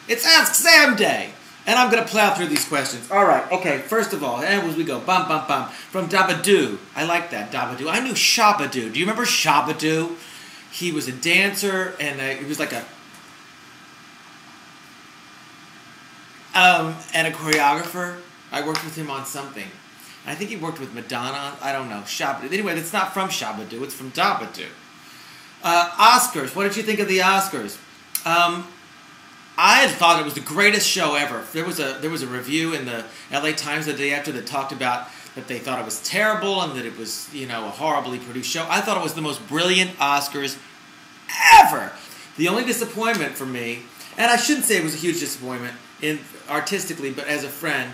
It's Ask Sam Day. And I'm going to plow through these questions. All right, okay, first of all, and as we go, bum, bum, bum, from Dabadoo. I like that, Dabadoo. I knew Shabadoo. Do you remember Shabadoo? He was a dancer, and he was like a choreographer. I worked with him on something. I think he worked with Madonna. I don't know. Shabadoo. Anyway, it's not from Shabadoo. It's from Dabadoo. Oscars. What did you think of the Oscars? I had thought it was the greatest show ever. There was a review in the LA Times the day after that talked about that they thought it was terrible and that it was, a horribly produced show. I thought it was the most brilliant Oscars ever. The only disappointment for me, and I shouldn't say it was a huge disappointment artistically, but as a friend,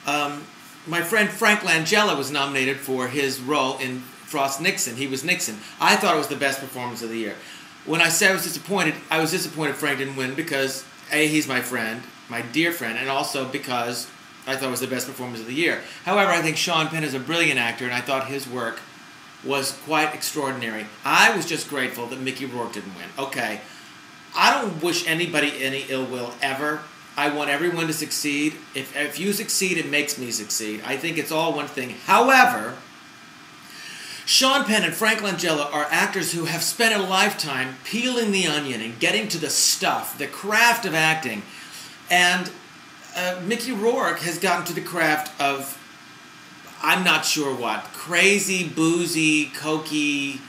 my friend Frank Langella was nominated for his role in Frost Nixon. He was Nixon. I thought it was the best performance of the year. When I said I was disappointed Frank didn't win because A, he's my friend, my dear friend, and also because I thought it was the best performance of the year. However, I think Sean Penn is a brilliant actor, and I thought his work was quite extraordinary. I was just grateful that Mickey Rourke didn't win. Okay, I don't wish anybody any ill will ever. I want everyone to succeed. If you succeed, it makes me succeed. I think it's all one thing. However, Sean Penn and Frank Langella are actors who have spent a lifetime peeling the onion and getting to the stuff, the craft of acting. And Mickey Rourke has gotten to the craft of, I'm not sure what, crazy, boozy, cokey,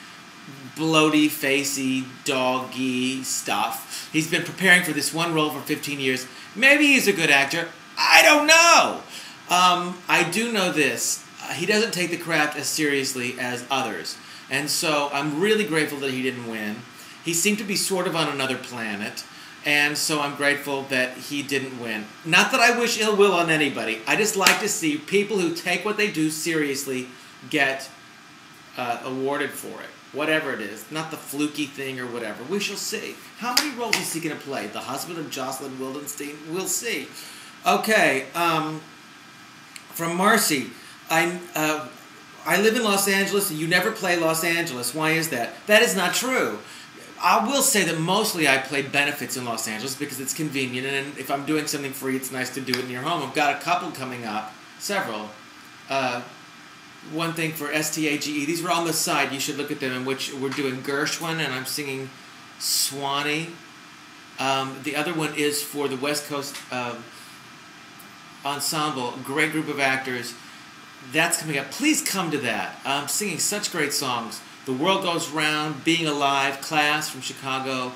bloaty, facey, doggy stuff. He's been preparing for this one role for 15 years. Maybe he's a good actor. I don't know. I do know this. He doesn't take the craft as seriously as others. And so I'm really grateful that he didn't win. He seemed to be sort of on another planet. And so I'm grateful that he didn't win. Not that I wish ill will on anybody. I just like to see people who take what they do seriously get awarded for it. Whatever it is. Not the fluky thing or whatever. We shall see. How many roles is he going to play? The husband of Jocelyn Wildenstein? We'll see. Okay. From Marcy. I live in Los Angeles and you never play Los Angeles. Why is that? That is not true. I will say that mostly I play benefits in Los Angeles because it's convenient, and if I'm doing something free, it's nice to do it in your home. I've got a couple coming up, several. One thing for S.T.A.G.E. These were on the side. You should look at them, in which we're doing Gershwin, and I'm singing Swanee. The other one is for the West Coast Ensemble, a great group of actors. That's coming up. Please come to that. I'm singing such great songs. The World Goes Round, Being Alive, Class from Chicago.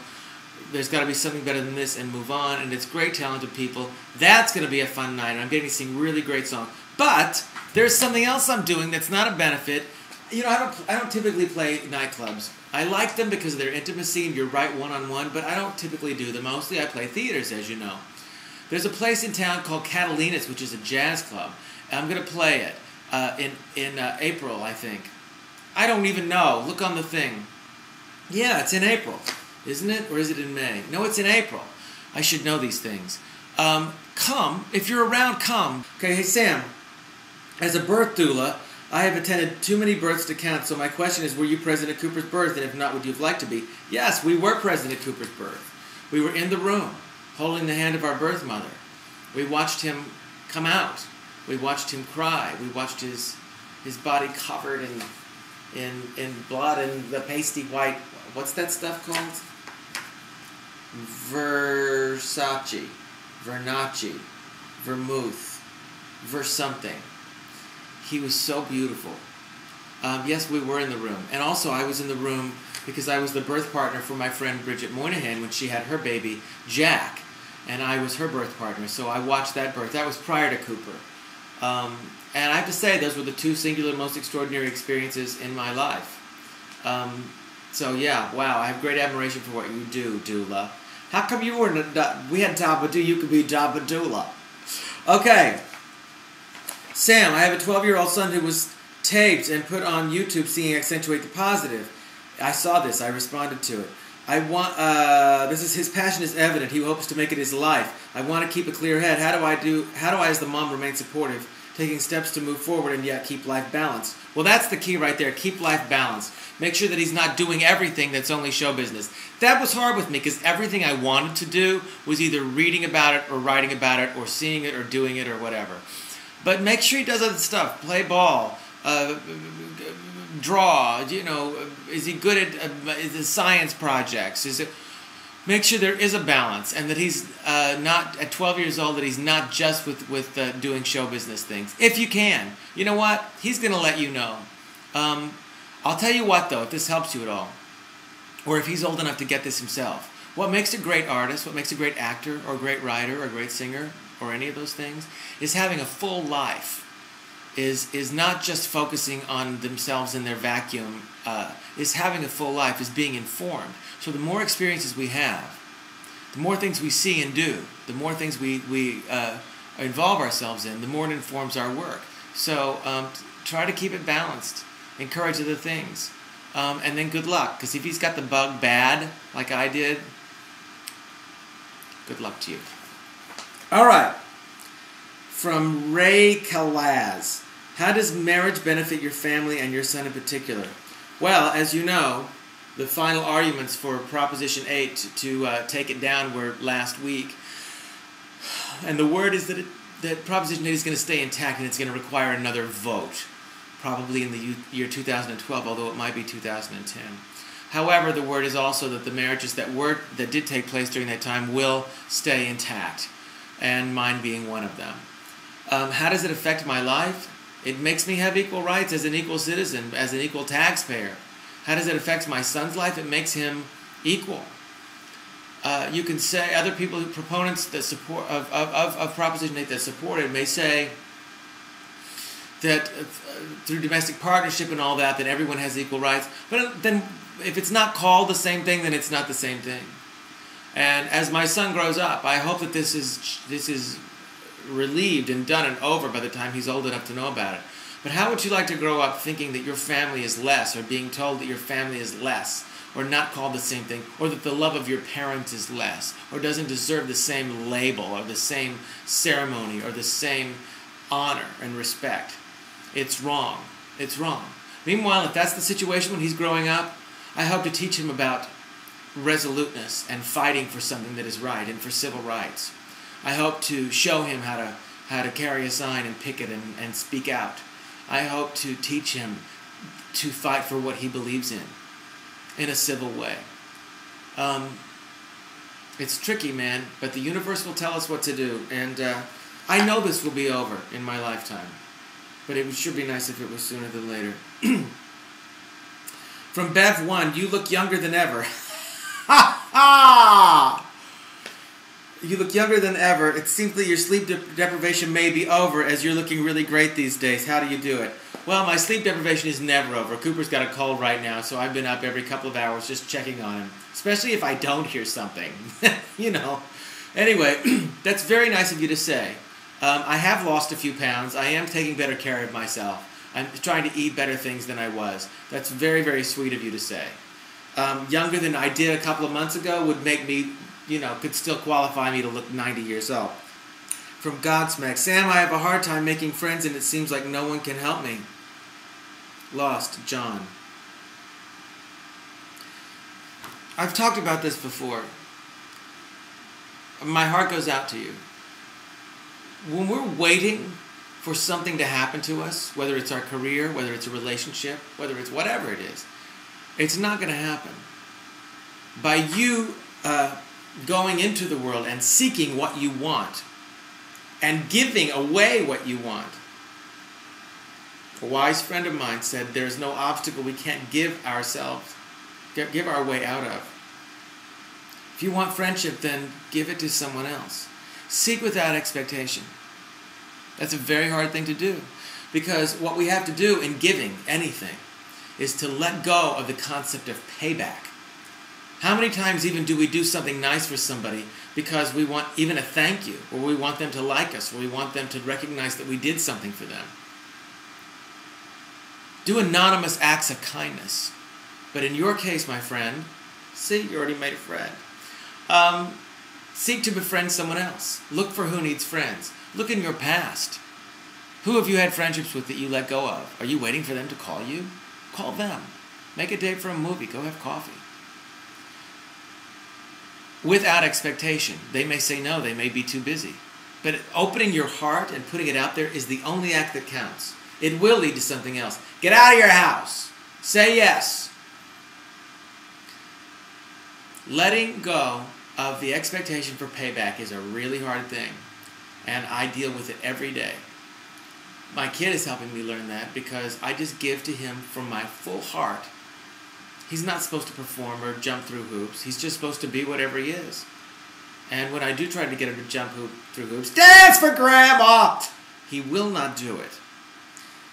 There's got to be something better than this, and Move On. And it's great, talented people. That's going to be a fun night. And I'm getting to sing really great songs. But there's something else I'm doing that's not a benefit. I don't typically play nightclubs. I like them because of their intimacy and you're right one-on-one, but I don't typically do them. Mostly I play theaters, as you know. There's a place in town called Catalina's, which is a jazz club. I'm going to play it in April, I think. I don't even know. Look on the thing. Yeah, it's in April. Isn't it? Or is it in May? No, it's in April. I should know these things. Come. If you're around, come. Okay, hey, Sam. As a birth doula, I have attended too many births to count, so my question is, were you present at Cooper's birth? And if not, would you have liked to be? Yes, we were present at Cooper's birth. We were in the room, holding the hand of our birth mother. We watched him come out. We watched him cry. We watched his body covered in blood and the pasty white, what's that stuff called? Versace, vermouth, something. He was so beautiful. Yes, we were in the room. And also I was in the room because I was the birth partner for my friend Bridget Moynahan when she had her baby, Jack. And I was her birth partner, so I watched that birth. That was prior to Cooper. And I have to say, those were the two singular, most extraordinary experiences in my life. So yeah, wow, I have great admiration for what you do, doula. How come you weren't we had Dabadoo, you could be Dabadoola. Okay. Sam, I have a 12-year-old son who was taped and put on YouTube singing Accentuate the Positive. I saw this, I responded to it. His passion is evident. He hopes to make it his life. I want to keep a clear head. How do I as the mom remain supportive taking steps to move forward and yet keep life balanced. Well, that's the key right there. Keep life balanced. Make sure that he's not doing everything that's only show business. That was hard with me because everything I wanted to do was either reading about it or writing about it or seeing it or doing it or whatever. But make sure he does other stuff. Play ball. Draw. You know, is he good at the science projects? Make sure there is a balance and that he's not, at 12 years old, that he's not just with doing show business things. If you can. You know what? He's going to let you know. I'll tell you what, though, if this helps you at all, or if he's old enough to get this himself, what makes a great artist, what makes a great actor or a great writer or a great singer or any of those things is having a full life, is not just focusing on themselves in their vacuum, is having a full life, is being informed. So the more experiences we have, the more things we see and do, the more things we involve ourselves in, the more it informs our work. So try to keep it balanced. Encourage other things. And then good luck. Because if he's got the bug bad, like I did, good luck to you. All right. From Ray Kalaz. How does marriage benefit your family and your son in particular? Well, as you know, the final arguments for Proposition 8 to take it down were last week. And the word is that Proposition 8 is going to stay intact and it's going to require another vote. Probably in the year 2012, although it might be 2010. However, the word is also that the marriages that did take place during that time will stay intact, and mine being one of them. How does it affect my life? It makes me have equal rights as an equal citizen, as an equal taxpayer. How does it affect my son's life? It makes him equal. You can say, other people, proponents that support of Proposition 8 that support it may say that through domestic partnership and all that everyone has equal rights. But then if it's not called the same thing, then it's not the same thing. And as my son grows up, I hope that this is relieved and done and over by the time he's old enough to know about it. But how would you like to grow up thinking that your family is less, or being told that your family is less, or not called the same thing, or that the love of your parents is less, or doesn't deserve the same label, or the same ceremony, or the same honor and respect? It's wrong. It's wrong. Meanwhile, if that's the situation when he's growing up, I hope to teach him about resoluteness and fighting for something that is right and for civil rights. I hope to show him how to carry a sign and picket and speak out. I hope to teach him to fight for what he believes in a civil way. It's tricky, man, but the universe will tell us what to do, and I know this will be over in my lifetime. But it should be nice if it was sooner than later. From Bev1, you look younger than ever. Ha ha! You look younger than ever. It seems that your sleep deprivation may be over, as you're looking really great these days. How do you do it? Well, my sleep deprivation is never over. Cooper's got a cold right now, so I've been up every couple of hours just checking on him. Especially if I don't hear something. You know. Anyway, that's very nice of you to say. I have lost a few pounds. I am taking better care of myself. I'm trying to eat better things than I was. That's very, very sweet of you to say. Younger than I did a couple of months ago would make me, could still qualify me to look 90 years old. From Godsmack, Sam, I have a hard time making friends and it seems like no one can help me. Lost, John. I've talked about this before. My heart goes out to you. When we're waiting for something to happen to us, whether it's our career, whether it's a relationship, whether it's whatever it is, it's not going to happen. By you going into the world and seeking what you want and giving away what you want. A wise friend of mine said, there's no obstacle we can't give ourselves, give our way out of. If you want friendship, then give it to someone else. Seek without expectation. That's a very hard thing to do. Because what we have to do in giving anything is to let go of the concept of payback. How many times even do we do something nice for somebody because we want even a thank you, or we want them to like us, or we want them to recognize that we did something for them? Do anonymous acts of kindness. But in your case, my friend, see, you already made a friend. Seek to befriend someone else. Look for who needs friends. Look in your past. Who have you had friendships with that you let go of? Are you waiting for them to call you? Call them. Make a date for a movie. Go have coffee. Without expectation. They may say no. They may be too busy. But opening your heart and putting it out there is the only act that counts. It will lead to something else. Get out of your house. Say yes. Letting go of the expectation for payback is a really hard thing. And I deal with it every day. My kid is helping me learn that because I just give to him from my full heart. He's not supposed to perform or jump through hoops. He's just supposed to be whatever he is. And when I do try to get him to jump through hoops, dance for Grandma! He will not do it.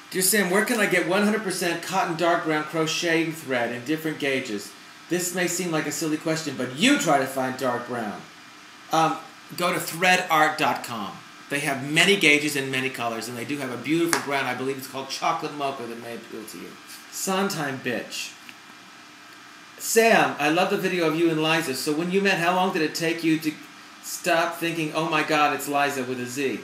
Dear Sam, where can I get 100% cotton dark brown crocheting thread in different gauges? This may seem like a silly question, but you try to find dark brown. Go to threadart.com. They have many gauges and many colors, and they do have a beautiful brown. I believe it's called chocolate mocha that may appeal to you. Sondheim bitch. Sam, I love the video of you and Liza. So when you met, how long did it take you to stop thinking, oh my God, it's Liza with a Z?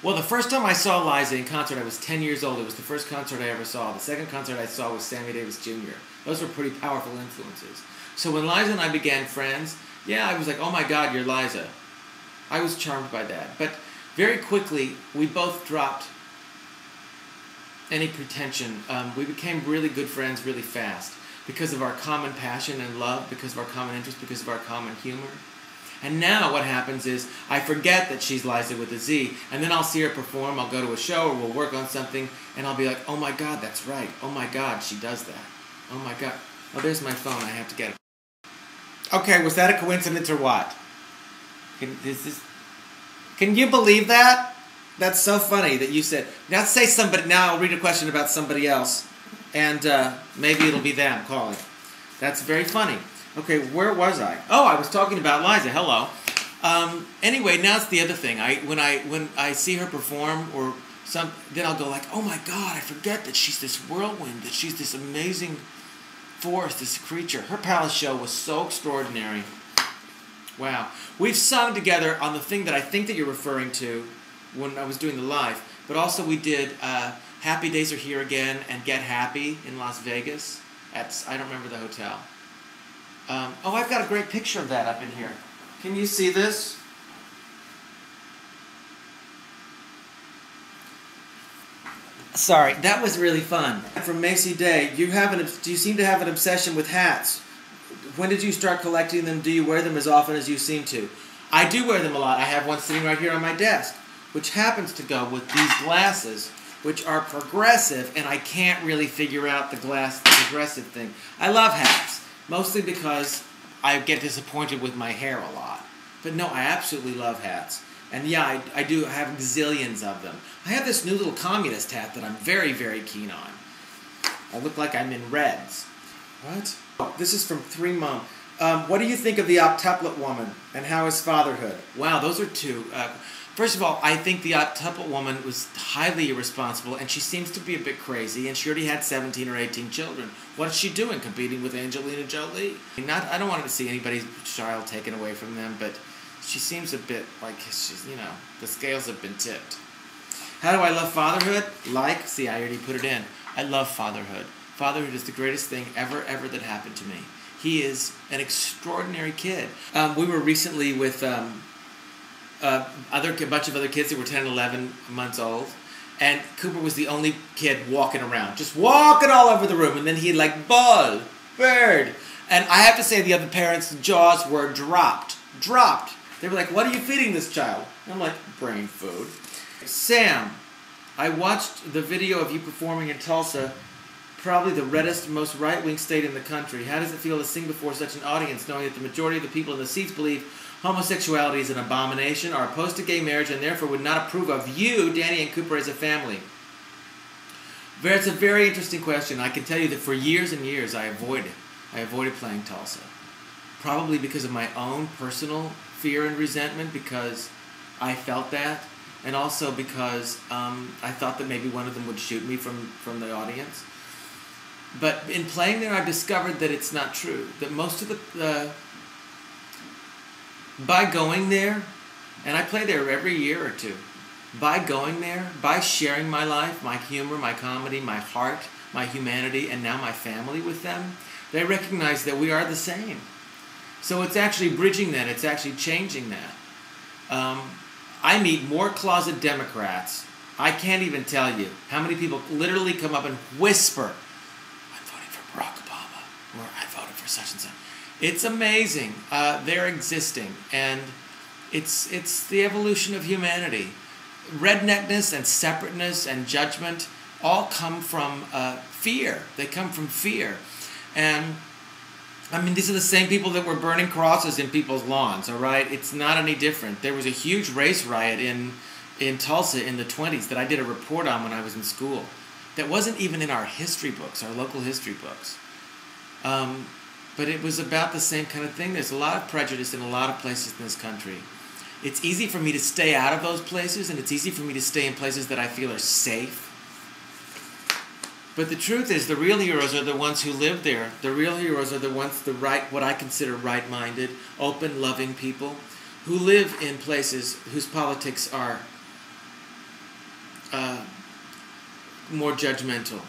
Well, the first time I saw Liza in concert, I was 10 years old. It was the first concert I ever saw. The second concert I saw was Sammy Davis Jr. Those were pretty powerful influences. So when Liza and I began friends, yeah, I was like, oh my God, you're Liza. I was charmed by that. But very quickly, we both dropped any pretension. We became really good friends really fast because of our common passion and love, because of our common interest, because of our common humor. And now what happens is I forget that she's Liza with a Z, and then I'll see her perform, I'll go to a show, or we'll work on something, and I'll be like, oh my God, that's right. Oh my God, she does that. Oh my God. Oh, there's my phone. I have to get it. Okay, was that a coincidence or what? Can you believe that? That's so funny that you said. Now say somebody. Now I'll read a question about somebody else, and maybe it'll be them calling. That's very funny. Okay, where was I? Oh, I was talking about Liza. Hello. Anyway, now it's the other thing. When I see her perform or then I'll go like, oh my God, I forget that she's this whirlwind, that she's this amazing force, this creature. Her palace show was so extraordinary. Wow. We've sung together on the thing that I think that you're referring to when I was doing the live, but also we did Happy Days Are Here Again and Get Happy in Las Vegas at, I don't remember the hotel. Oh, I've got a great picture of that up in here. Can you see this? Sorry, that was really fun. From Macy Day, do you seem to have an obsession with hats? When did you start collecting them? Do you wear them as often as you seem to? I do wear them a lot. I have one sitting right here on my desk, which happens to go with these glasses, which are progressive, and I can't really figure out the progressive thing. I love hats, mostly because I get disappointed with my hair a lot. But no, I absolutely love hats. And yeah, I do have gazillions of them. I have this new little communist hat that I'm very, very keen on. I look like I'm in Reds. What? Oh, this is from 3 Mom. What do you think of the octuplet woman, and how is fatherhood? Wow, those are two. First of all, I think the octuplet woman was highly irresponsible, and she seems to be a bit crazy, and she already had 17 or 18 children. What is she doing, competing with Angelina Jolie? I don't want to see anybody's child taken away from them, but she seems a bit like she's, the scales have been tipped. How do I love fatherhood? See, I already put it in. I love fatherhood. Fatherhood is the greatest thing ever that happened to me. He is an extraordinary kid. We were recently with a bunch of other kids that were 10 and 11 months old, and Cooper was the only kid walking around, just walking all over the room, and then he'd like, ball, bird. And I have to say the other parents' jaws were dropped. They were like, what are you feeding this child? And I'm like, brain food. Sam, I watched the video of you performing in Tulsa, probably the reddest, most right-wing state in the country. How does it feel to sing before such an audience, knowing that the majority of the people in the seats believe homosexuality is an abomination, are opposed to gay marriage, and therefore would not approve of you, Danny and Cooper, as a family? It's a very interesting question. I can tell you that for years and years I avoided playing Tulsa. Probably because of my own personal fear and resentment, because I felt that, and also because I thought that maybe one of them would shoot me from the audience. But in playing there, I've discovered that it's not true. That most of by going there, and I play there every year or two, by going there, by sharing my life, my humor, my comedy, my heart, my humanity, and now my family with them, they recognize that we are the same. So it's actually bridging that. It's actually changing that. I meet more closet Democrats. I can't even tell you how many people literally come up and whisper, I'm voting for Barack Obama, or I voted for such and such. It's amazing. They're existing, and it's the evolution of humanity. Redneckness and separateness and judgment all come from fear. They come from fear. And, I mean, these are the same people that were burning crosses in people's lawns, all right? It's not any different. There was a huge race riot in Tulsa in the 1920s that I did a report on when I was in school that wasn't even in our history books, our local history books. But it was about the same kind of thing. There's a lot of prejudice in a lot of places in this country. It's easy for me to stay out of those places, and it's easy for me to stay in places that I feel are safe. But the truth is, the real heroes are the ones who live there. The real heroes are the ones, what I consider right-minded, open, loving people who live in places whose politics are more judgmental.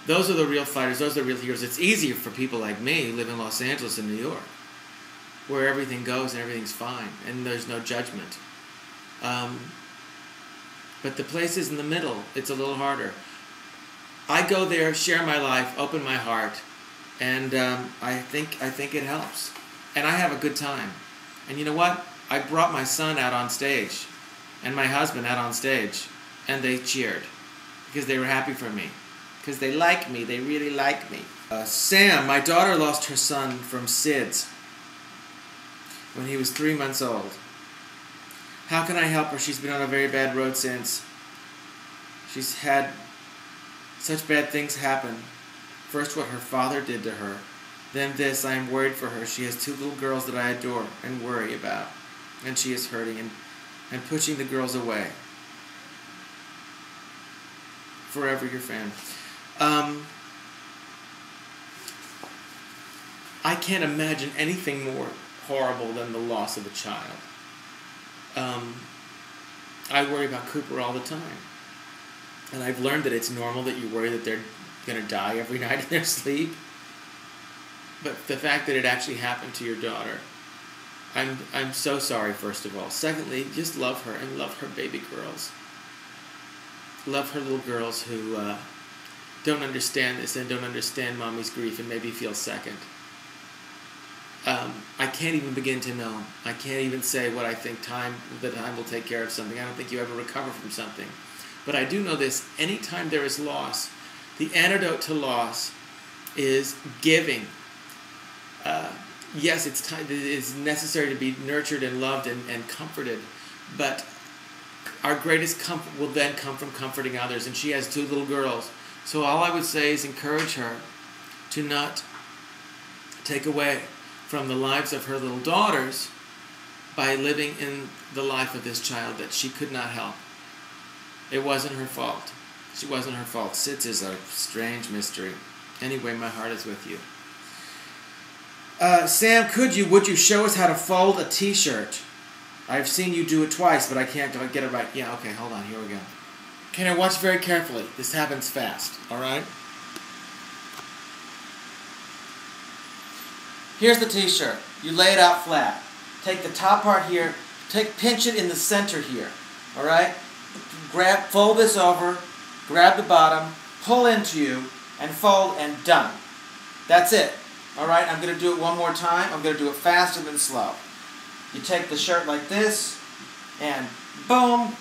Those are the real fighters. Those are the real heroes. It's easier for people like me who live in Los Angeles and New York, where everything goes and everything's fine and there's no judgment. But the places in the middle, it's a little harder. I go there, share my life, open my heart, and I think it helps. And I have a good time. And you know what? I brought my son out on stage and my husband out on stage, and they cheered because they were happy for me. Because they like me. They really like me. Sam, my daughter lost her son from SIDS when he was 3 months old. How can I help her? She's been on a very bad road since. She's had such bad things happen. First what her father did to her. Then this. I am worried for her. She has 2 little girls that I adore and worry about. And she is hurting and pushing the girls away. Forever your fan. I can't imagine anything more horrible than the loss of a child. I worry about Cooper all the time. And I've learned that it's normal that you worry that they're going to die every night in their sleep. But the fact that it actually happened to your daughter, I'm so sorry, first of all. Secondly, just love her and love her baby girls. Love her little girls who don't understand this and don't understand mommy's grief and maybe feel second. I can't even begin to know. I can't even say what I think the time will take care of something. I don't think you ever recover from something. But I do know this. Anytime there is loss, the antidote to loss is giving. Yes, it is necessary to be nurtured and loved and comforted, but our greatest comfort will then come from comforting others. And she has 2 little girls. So all I would say is encourage her to not take away from the lives of her little daughters by living in the life of this child that she could not help. It wasn't her fault. She wasn't her fault. SIDS is a strange mystery. Anyway, my heart is with you. Sam, would you show us how to fold a t-shirt? I've seen you do it twice, but I can't get it right. Yeah, okay, hold on. Here we go. Okay, now watch very carefully. This happens fast, all right? Here's the t-shirt. You lay it out flat. Take the top part here. Pinch it in the center here, all right? Fold this over, grab the bottom, pull into you, and fold, and done. That's it, all right? I'm going to do it one more time. I'm going to do it faster than slow. You take the shirt like this, and boom,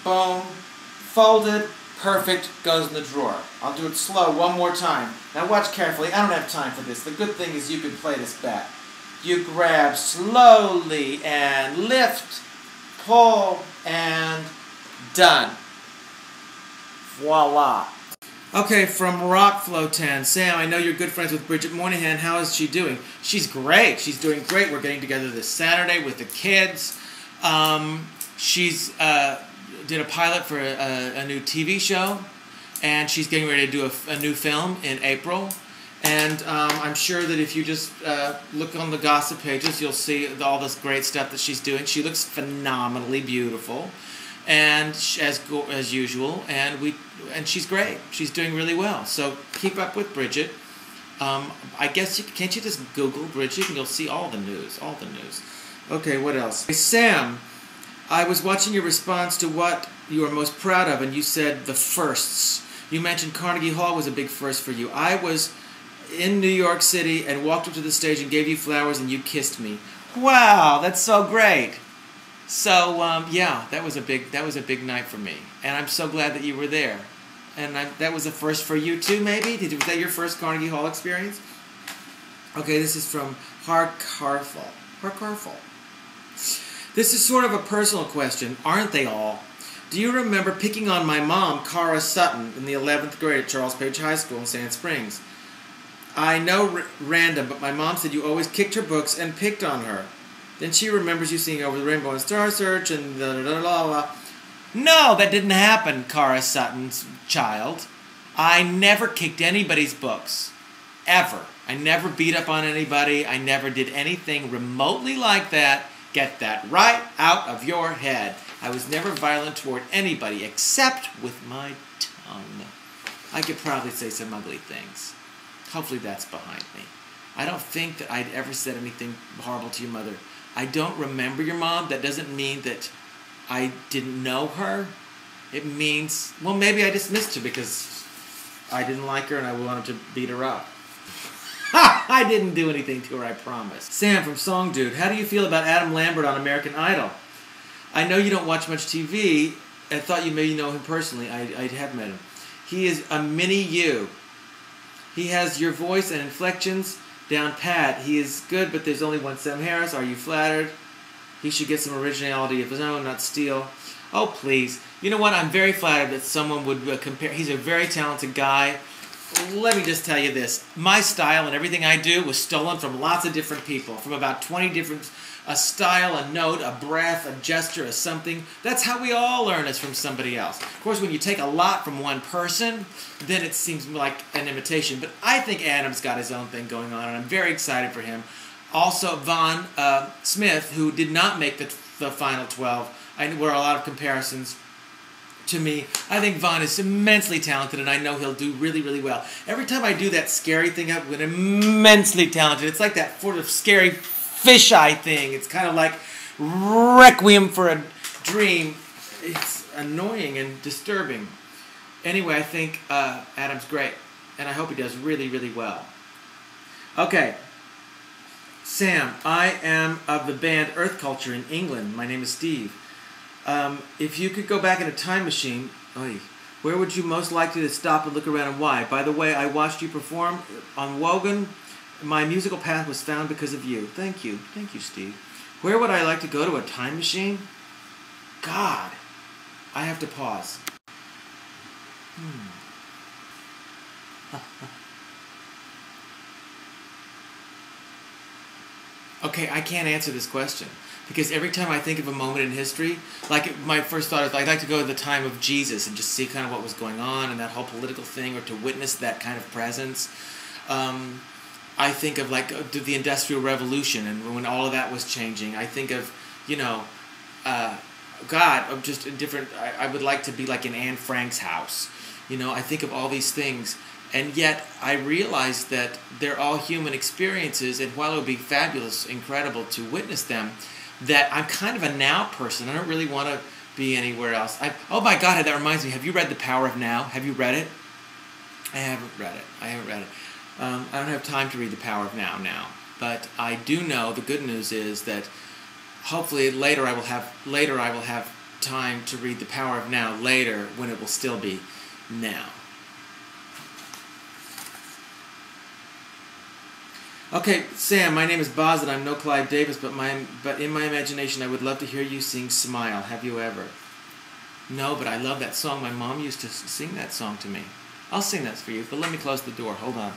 boom, folded, perfect, goes in the drawer. I'll do it slow one more time. Now watch carefully. I don't have time for this. The good thing is you can play this back. You grab slowly and lift, pull, and done. Voila. Okay, from Rock Flow 10. Sam, I know you're good friends with Bridget Moynahan. How is she doing? She's great. She's doing great. We're getting together this Saturday with the kids. She's did a pilot for a new TV show, and she's getting ready to do a new film in April. And I'm sure that if you just look on the gossip pages, you'll see all this great stuff that she's doing. She looks phenomenally beautiful. and as usual, and she's great. She's doing really well. So keep up with Bridget. I guess can't you just Google Bridget and you'll see all the news. Okay, what else? Hey, Sam, I was watching your response to what you are most proud of, and you said the firsts. You mentioned Carnegie Hall was a big first for you. I was in New York City and walked up to the stage and gave you flowers and you kissed me. Wow, that's so great. So yeah, that was a big night for me, and I'm so glad that you were there. And that was a first for you too, maybe? Was that your first Carnegie Hall experience? Okay, this is from Harkarful. This is sort of a personal question, aren't they all? Do you remember picking on my mom, Cara Sutton, in the 11th grade at Charles Page High School in Sand Springs? I know random, but my mom said you always kicked her books and picked on her. Then she remembers you singing Over the Rainbow and Star Search and da-da-da-da-da. No, that didn't happen, Cara Sutton's child. I never kicked anybody's books. Ever. I never beat up on anybody. I never did anything remotely like that. Get that right out of your head. I was never violent toward anybody except with my tongue. I could probably say some ugly things. Hopefully that's behind me. I don't think that I'd ever said anything horrible to your mother. I don't remember your mom. That doesn't mean that I didn't know her. It means, well, maybe I dismissed her because I didn't like her and I wanted to beat her up. I didn't do anything to her, I promise. Sam from Song Dude, how do you feel about Adam Lambert on American Idol? I know you don't watch much TV. I thought you maybe know him personally. I have met him. He is a mini you. He has your voice and inflections down pat. He is good, but there's only one Sam Harris. Are you flattered? He should get some originality of his own, not steal. Oh, please. You know what? I'm very flattered that someone would compare. He's a very talented guy. Let me just tell you this. My style and everything I do was stolen from lots of different people, from about 20 different, a style, a note, a breath, a gesture, a something. That's how we all learn is from somebody else. Of course, when you take a lot from one person, then it seems like an imitation. But I think Adam's got his own thing going on, and I'm very excited for him. Also, Vaughn Smith, who did not make the final 12, were a lot of comparisons to me. I think Vaughn is immensely talented, and I know he'll do really, really well. Every time I do that scary thing up with immensely talented, it's like that sort of scary fisheye thing. It's kind of like Requiem for a Dream. It's annoying and disturbing. Anyway, I think Adam's great, and I hope he does really, really well. Okay. Sam, I am of the band Earth Culture in England. My name is Steve. If you could go back in a time machine, where would you most likely to stop and look around and why? By the way, I watched you perform on Wogan. My musical path was found because of you. Thank you. Thank you, Steve. Where would I like to go to a time machine? God. I have to pause. Okay, I can't answer this question. Because every time I think of a moment in history, like my first thought is I'd like to go to the time of Jesus and just see kind of what was going on and that whole political thing, or to witness that kind of presence. I think of like the Industrial Revolution and when all of that was changing. I think of, God, just different. I would like to be like in Anne Frank's house. I think of all these things. And yet, I realize that they're all human experiences, and while it would be fabulous, incredible to witness them, that I'm kind of a now person. I don't really want to be anywhere else. Oh my God, that reminds me. Have you read The Power of Now? Have you read it? I haven't read it. I don't have time to read The Power of Now. But I do know the good news is that hopefully later I will have time to read The Power of Now later, when it will still be now. Okay, Sam, my name is Boz and I'm no Clive Davis, but in my imagination I would love to hear you sing Smile. Have you ever? No, but I love that song. My mom used to sing that song to me. I'll sing that for you, but let me close the door. Hold on.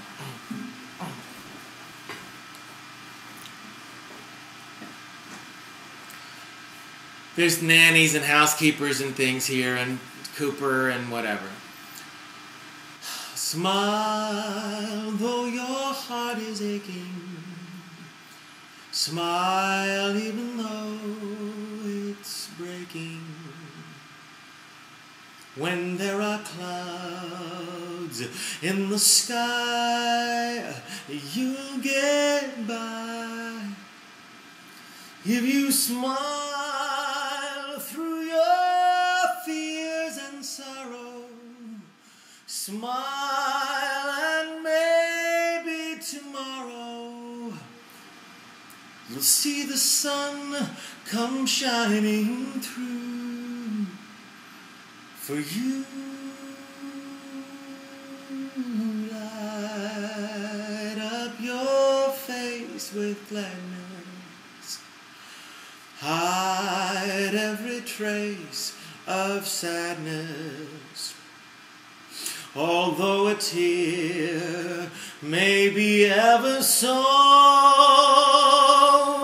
There's nannies and housekeepers and things here, and Cooper and whatever. Smile, though your heart is aching. Smile, even though it's breaking. when there are clouds in the sky, you'll get by. If you smile through your fears and sorrow, smile and maybe tomorrow you'll see the sun come shining through for you. Light up your face with gladness, hide every trace of sadness. Although a tear may be ever so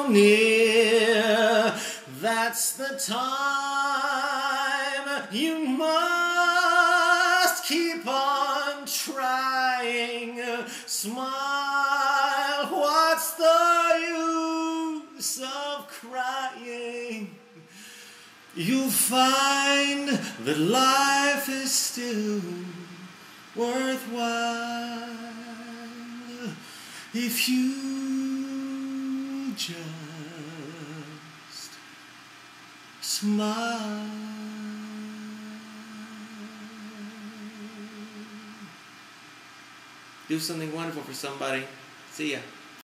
near, that's the time you must keep on trying. Smile, what's the use of crying? You'll find that life is still worthwhile if you just smile. Do something wonderful for somebody. See ya.